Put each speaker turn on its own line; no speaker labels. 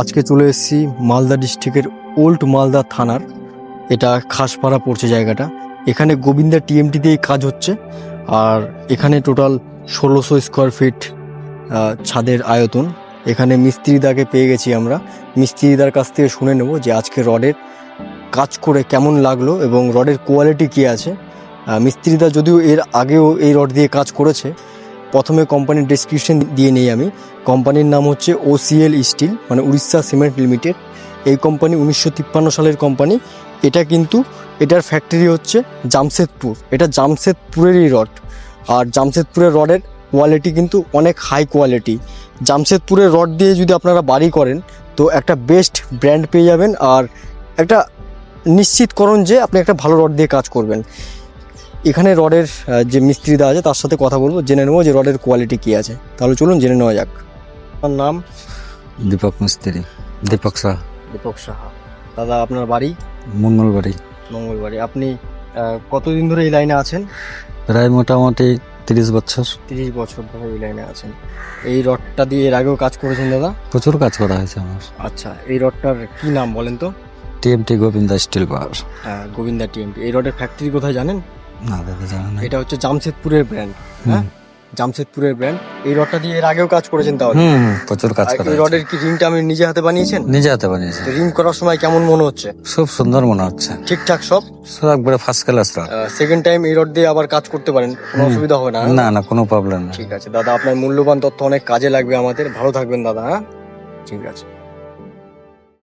আজকে চলে এসেছি মালদা ডিস্ট্রিক্টের ওল্ড মালদা থানার, এটা খাসপাড়া পড়ছে জায়গাটা। এখানে গোবিন্দা টিএমটি দিয়ে কাজ হচ্ছে, আর এখানে টোটাল 1600 স্কোয়ার ফিট ছাদের আয়তন। এখানে মিস্ত্রিদাকে পেয়ে গেছি আমরা। মিস্ত্রিদার কাছ থেকে শুনে নেব যে আজকে রডের কাজ করে কেমন লাগলো এবং রডের কোয়ালিটি কী আছে। মিস্ত্রিদা যদিও এর আগেও এই রড দিয়ে কাজ করেছে। প্রথমে কোম্পানির ডেসক্রিপশন দিয়ে নেই আমি। কোম্পানির নাম হচ্ছে OCL স্টিল, মানে উড়িষ্যা সিমেন্ট লিমিটেড। এই কোম্পানি 1953 সালের কোম্পানি। এটা কিন্তু এটার ফ্যাক্টরি হচ্ছে জামশেদপুর। এটা জামশেদপুরেরই রড, আর জামশেদপুরের রডের কোয়ালিটি কিন্তু অনেক হাই কোয়ালিটি। জামশেদপুরের রড দিয়ে যদি আপনারা বাড়ি করেন তো একটা বেস্ট ব্র্যান্ড পেয়ে যাবেন, আর একটা নিশ্চিতকরণ যে আপনি একটা ভালো রড দিয়ে কাজ করবেন। এখানে রডের যে মিস্ত্রিদা আছে তার সাথে কথা বলবো, জেনে নেবো যে রডের কোয়ালিটি কী আছে। তাহলে চলুন জেনে নেওয়া যাক। আপনার নাম?
দীপক মিস্ত্রি, দীপক শাহ।
দীপক সাহা। দাদা আপনার বাড়ি?
মঙ্গলবাড়ি।
মঙ্গলবাড়ি। আপনি কতদিন ধরে এই লাইনে আছেন?
প্রায় মোটামুটি 30 বছর।
30 বছর ধরে এই লাইনে আছেন। এই রডটা দিয়ে এর আগেও কাজ করেছেন দাদা?
প্রচুর কাজ করা হয়েছে আমার।
আচ্ছা, এই রডটার কি নাম বলেন তো?
টিএমটি গোবিন্দা স্টিল পাওয়ার।
গোবিন্দা টিএমটি। এই রডের ফ্যাক্টরি কোথায় জানেন?
না দাদা জানা নাই।
এটা হচ্ছে জামশেদপুরের ব্র্যান্ড। হ্যাঁ, জামশেদপুরের ব্র্যান্ড। এই রডটা দিয়ে এর আগেও কাজ করেছেন তাহলে?
প্রচুর কাজ
আর
করা
এই
হয়েছে।
রডের কি রিংটা আমি নিজে হাতে বানিয়েছেন?
নিজে হাতে বানিয়েছি।
রিং করার সময় কেমন মনে হচ্ছে?
খুব সুন্দর মনে হচ্ছে।
ঠিকঠাক সব?
সব একবারে first class rod.
Second time এই রড দিয়ে আবার কাজ করতে পারেন, কোনো অসুবিধা হবে না?
না না, কোনো প্রবলেম নেই।
ঠিক আছে দাদা, আপনার মূল্যবান তথ্য অনেক কাজে লাগবে আমাদের। ভালো থাকবেন দাদা। হ্যাঁ, ঠিক আছে।